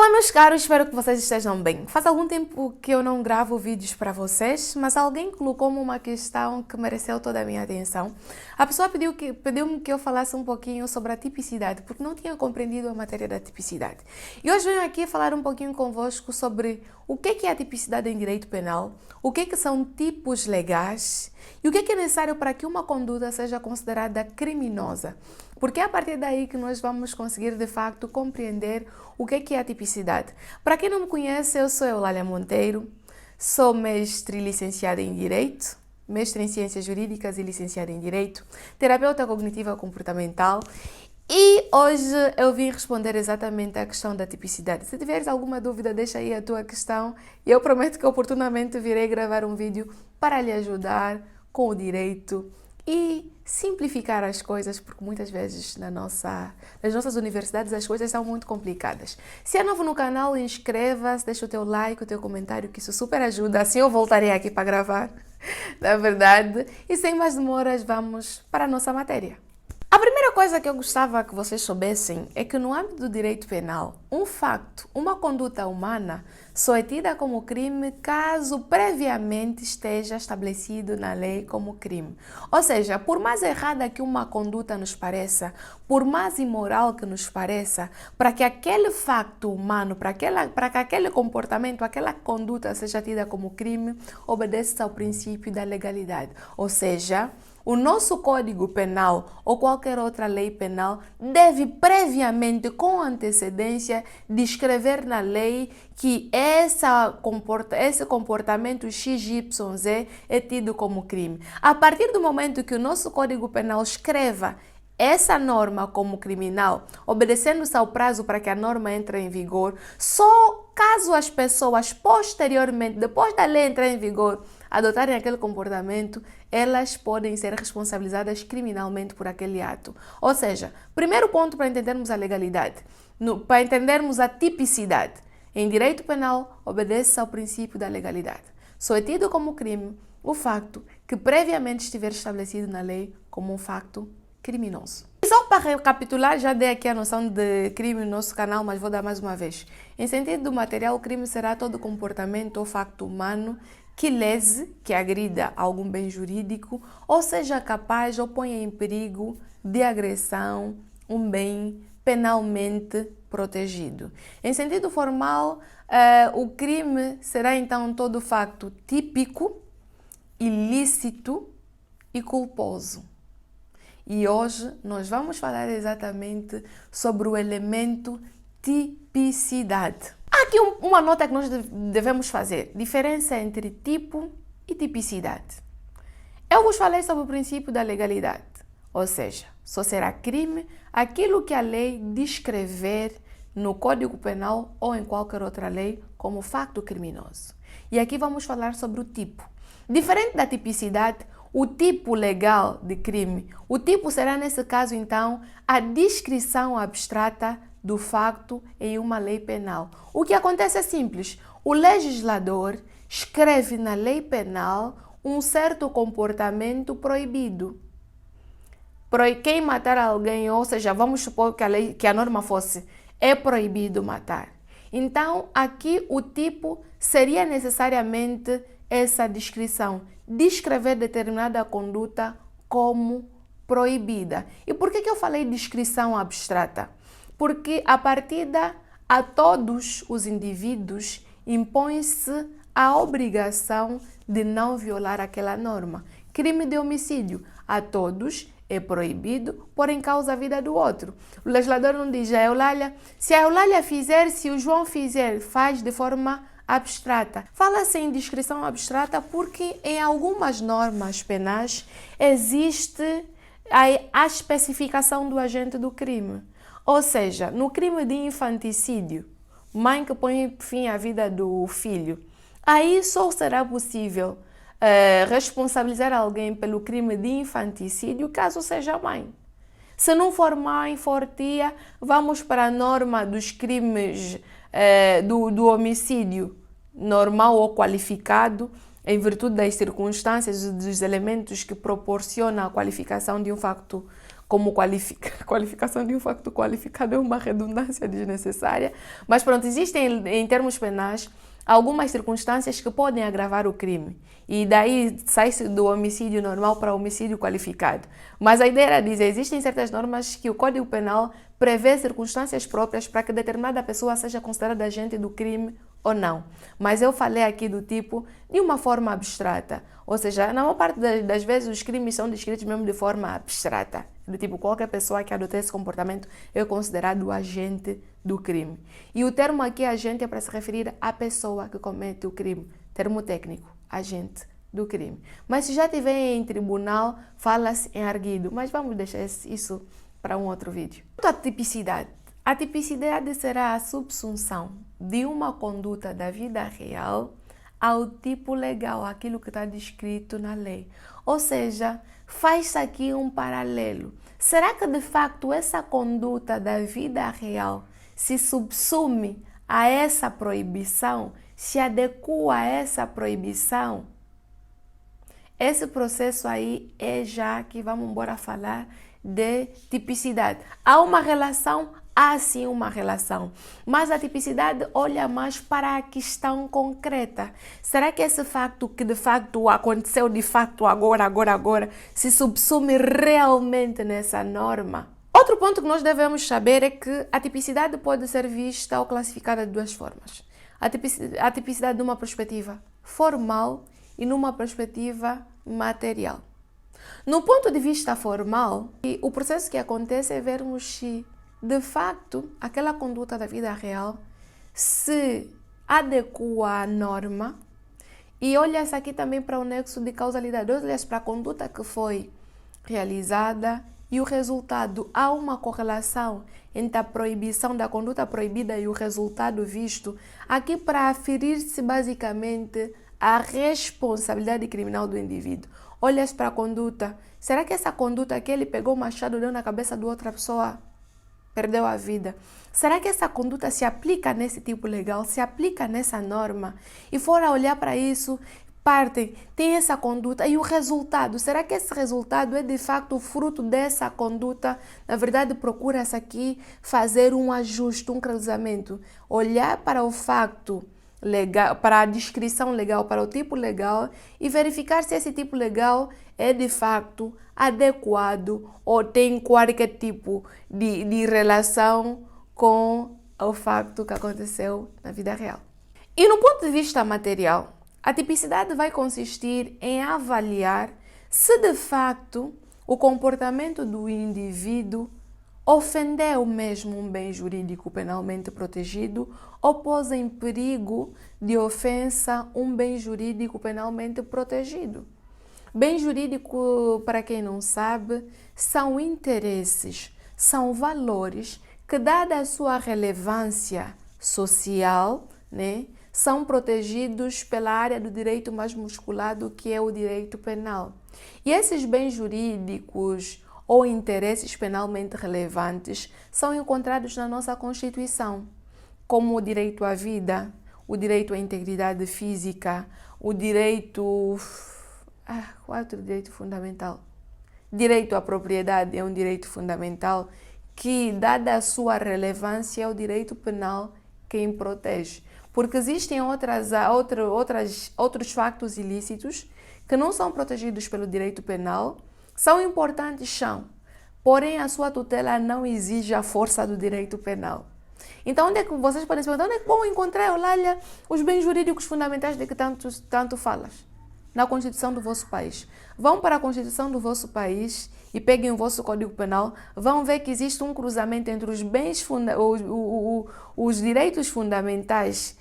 Olá meus caros, espero que vocês estejam bem. Faz algum tempo que eu não gravo vídeos para vocês, mas alguém colocou-me uma questão que mereceu toda a minha atenção. A pessoa pediu-me que eu falasse um pouquinho sobre a tipicidade, porque não tinha compreendido a matéria da tipicidade. E hoje venho aqui falar um pouquinho convosco sobre o que é a tipicidade em direito penal, o que são tipos legais e o que é necessário para que uma conduta seja considerada criminosa. Porque é a partir daí que nós vamos conseguir, de facto, compreender o que é a tipicidade. Para quem não me conhece, eu sou Eulália Monteiro, sou mestre e licenciada em Direito, mestre em Ciências Jurídicas e licenciada em Direito, terapeuta cognitiva comportamental e hoje eu vim responder exatamente à questão da tipicidade. Se tiveres alguma dúvida, deixa aí a tua questão e eu prometo que oportunamente virei gravar um vídeo para lhe ajudar com o direito e simplificar as coisas, porque muitas vezes nas nossas universidades as coisas são muito complicadas. Se é novo no canal, inscreva-se, deixa o teu like, o teu comentário, que isso super ajuda, assim eu voltarei aqui para gravar, na verdade. E sem mais demoras, vamos para a nossa matéria. A primeira coisa que eu gostava que vocês soubessem é que no âmbito do direito penal, um facto, uma conduta humana, só é tida como crime caso previamente esteja estabelecido na lei como crime. Ou seja, por mais errada que uma conduta nos pareça, por mais imoral que nos pareça, para que aquele facto humano, para que aquele comportamento, aquela conduta seja tida como crime, obedece ao princípio da legalidade. Ou seja, o nosso Código Penal ou qualquer outra lei penal deve previamente, com antecedência, descrever na lei que esse comportamento XYZ é tido como crime. A partir do momento que o nosso Código Penal escreva essa norma como criminal, obedecendo-se ao prazo para que a norma entre em vigor, só caso as pessoas posteriormente, depois da lei entrar em vigor, adotarem aquele comportamento, elas podem ser responsabilizadas criminalmente por aquele ato. Ou seja, primeiro ponto para entendermos a legalidade, para entendermos a tipicidade. Em direito penal, obedece ao princípio da legalidade. Só é tido como crime o facto que previamente estiver estabelecido na lei como um facto criminoso. E só para recapitular, já dei aqui a noção de crime no nosso canal, mas vou dar mais uma vez. Em sentido do material, o crime será todo comportamento ou facto humano que lese, que agrida algum bem jurídico, ou seja capaz ou ponha em perigo de agressão um bem penalmente protegido. Em sentido formal, o crime será então todo facto típico, ilícito e culposo. E hoje nós vamos falar exatamente sobre o elemento tipicidade. Há aqui uma nota que nós devemos fazer, diferença entre tipo e tipicidade. Eu vos falei sobre o princípio da legalidade, ou seja, só será crime aquilo que a lei descrever no Código Penal ou em qualquer outra lei como facto criminoso. E aqui vamos falar sobre o tipo. Diferente da tipicidade, o tipo legal de crime, o tipo será nesse caso então a descrição abstrata do facto em uma lei penal. O que acontece é simples, o legislador escreve na lei penal um certo comportamento proibido. Quem matar alguém, ou seja, vamos supor que a norma fosse, é proibido matar. Então, aqui o tipo seria necessariamente essa descrição, descrever determinada conduta como proibida. E por que eu falei descrição abstrata? Porque a partida a todos os indivíduos impõe-se a obrigação de não violar aquela norma. Crime de homicídio a todos é proibido, pôr em causa a vida do outro. O legislador não diz a Eulália, se a Eulália fizer, se o João fizer, faz de forma abstrata. Fala-se em descrição abstrata porque em algumas normas penais existe a especificação do agente do crime. Ou seja, no crime de infanticídio, mãe que põe fim à vida do filho, aí só será possível responsabilizar alguém pelo crime de infanticídio caso seja mãe. Se não for mãe, for tia, vamos para a norma dos crimes do homicídio normal ou qualificado, em virtude das circunstâncias e dos elementos que proporcionam a qualificação de um facto como qualificação de um facto qualificado é uma redundância desnecessária, mas pronto, existem em termos penais algumas circunstâncias que podem agravar o crime. E daí sai-se do homicídio normal para o homicídio qualificado. Mas a ideia era dizer, existem certas normas que o Código Penal prevê circunstâncias próprias para que determinada pessoa seja considerada agente do crime ou não. Mas eu falei aqui do tipo de uma forma abstrata. Ou seja, na maior parte das vezes os crimes são descritos mesmo de forma abstrata. Do tipo, qualquer pessoa que adote esse comportamento é considerado agente do crime. E o termo aqui, agente, é para se referir à pessoa que comete o crime. Termo técnico, agente do crime. Mas se já estiver em tribunal, fala-se em arguido. Mas vamos deixar isso para um outro vídeo. Quanto à tipicidade. A tipicidade será a subsunção de uma conduta da vida real ao tipo legal, aquilo que está descrito na lei. Ou seja, faz-se aqui um paralelo. Será que de facto essa conduta da vida real se subsume a essa proibição? Se adequa a essa proibição? Esse processo aí é já que vamos embora falar de tipicidade. Há uma relação? Há sim uma relação, mas a tipicidade olha mais para a questão concreta. Será que esse facto que de facto aconteceu de facto agora, se subsume realmente nessa norma? Outro ponto que nós devemos saber é que a tipicidade pode ser vista ou classificada de duas formas. A tipicidade numa perspectiva formal e numa perspectiva material. No ponto de vista formal, o processo que acontece é vermos se de facto, aquela conduta da vida real se adequa à norma e olha-se aqui também para o nexo de causalidade, olha-se para a conduta que foi realizada e o resultado. Há uma correlação entre a proibição da conduta proibida e o resultado visto, aqui para aferir-se basicamente a responsabilidade criminal do indivíduo. Olha-se para a conduta, será que essa conduta que ele pegou o machado e deu na cabeça de outra pessoa perdeu a vida? Será que essa conduta se aplica nesse tipo legal, se aplica nessa norma? E fora olhar para isso, tem essa conduta e o resultado. Será que esse resultado é de facto o fruto dessa conduta? Na verdade, procura-se aqui fazer um ajuste, um cruzamento. Olhar para o facto legal, para a descrição legal, para o tipo legal e verificar se esse tipo legal é de facto adequado ou tem qualquer tipo de relação com o facto que aconteceu na vida real. E no ponto de vista material, a tipicidade vai consistir em avaliar se de facto o comportamento do indivíduo ofendeu mesmo um bem jurídico penalmente protegido ou pôs em perigo de ofensa um bem jurídico penalmente protegido. Bem jurídico, para quem não sabe, são interesses, são valores que, dada a sua relevância social, são protegidos pela área do direito mais musculado, que é o direito penal. E esses bens jurídicos ou interesses penalmente relevantes são encontrados na nossa Constituição, como o direito à vida, o direito à integridade física, o direito... qual é outro direito fundamental? Direito à propriedade é um direito fundamental que, dada a sua relevância, é o direito penal quem protege. Porque existem outros factos ilícitos que não são protegidos pelo direito penal, são importantes, porém a sua tutela não exige a força do direito penal. Então, onde é que vocês podem se perguntar, onde é que vão encontrar, Eulália, os bens jurídicos fundamentais de que tanto falas? Na Constituição do vosso país. Vão para a Constituição do vosso país e peguem o vosso Código Penal, vão ver que existe um cruzamento entre os bens os direitos fundamentais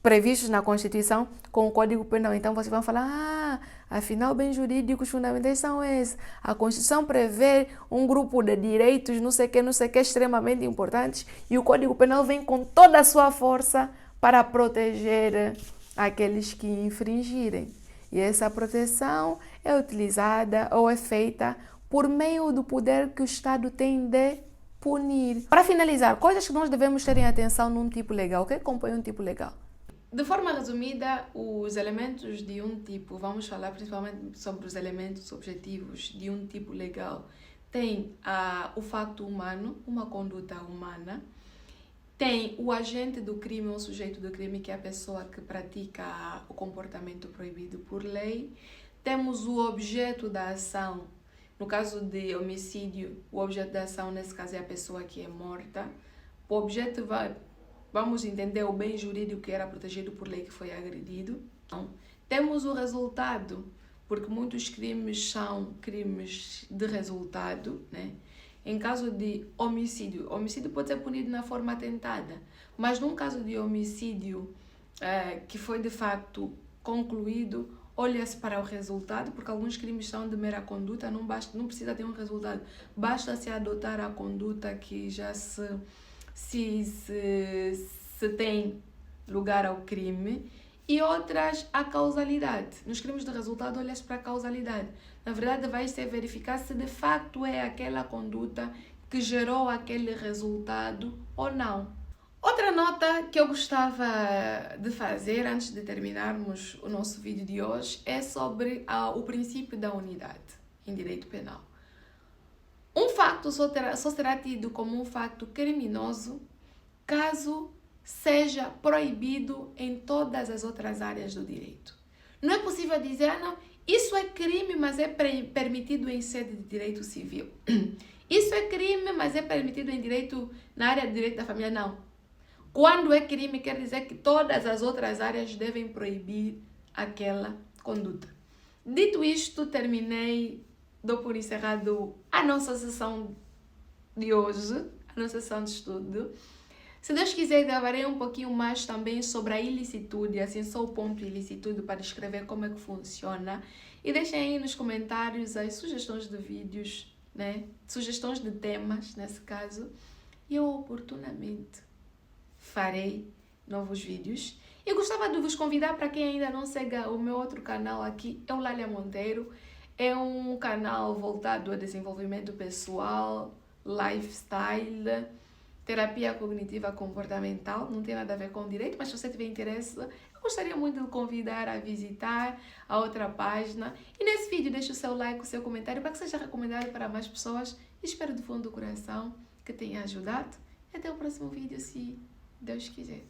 previstos na Constituição com o Código Penal. Então vocês vão falar, afinal, bens jurídicos fundamentais são esses. A Constituição prevê um grupo de direitos, não sei o que, extremamente importantes, e o Código Penal vem com toda a sua força para proteger aqueles que infringirem. E essa proteção é utilizada ou é feita por meio do poder que o Estado tem de punir. Para finalizar, coisas que nós devemos ter em atenção num tipo legal. O que compõe um tipo legal? De forma resumida, os elementos de um tipo, vamos falar principalmente sobre os elementos objetivos de um tipo legal, tem o facto humano, uma conduta humana, tem o agente do crime, o sujeito do crime, que é a pessoa que pratica o comportamento proibido por lei, temos o objeto da ação. No caso de homicídio, o objeto da ação, nesse caso, é a pessoa que é morta. O objeto vamos entender o bem jurídico que era protegido por lei que foi agredido. Então, temos o resultado, porque muitos crimes são crimes de resultado, né? Em caso de homicídio, homicídio pode ser punido na forma tentada, mas num caso de homicídio que foi de facto concluído, olha-se para o resultado, porque alguns crimes são de mera conduta, não precisa ter um resultado, basta se adotar a conduta que já se tem lugar ao crime, e outras a causalidade. Nos crimes de resultado, olha-se para a causalidade. Na verdade, vai ser verificar se de facto é aquela conduta que gerou aquele resultado ou não. Outra nota que eu gostava de fazer antes de terminarmos o nosso vídeo de hoje é sobre o princípio da unidade em direito penal. Um facto só será tido como um facto criminoso caso seja proibido em todas as outras áreas do direito. Não é possível dizer, não, isso é crime, mas é permitido em sede de direito civil. Isso é crime, mas é permitido na área de direito da família. Não. Quando é crime, quer dizer que todas as outras áreas devem proibir aquela conduta. Dito isto, dou por encerrado a nossa sessão de hoje, a nossa sessão de estudo. Se Deus quiser, gravarei um pouquinho mais também sobre a ilicitude, assim só o ponto ilicitude, para descrever como é que funciona. E deixem aí nos comentários as sugestões de vídeos, né? Sugestões de temas, nesse caso. E eu oportunamente farei novos vídeos. E gostava de vos convidar, para quem ainda não segue o meu outro canal aqui, é o Lália Monteiro. É um canal voltado a desenvolvimento pessoal, lifestyle, terapia cognitiva comportamental. Não tem nada a ver com direito, mas se você tiver interesse, eu gostaria muito de convidar a visitar a outra página. E nesse vídeo deixe o seu like, o seu comentário, para que seja recomendado para mais pessoas. Espero do fundo do coração que tenha ajudado. E até o próximo vídeo, se Deus quiser.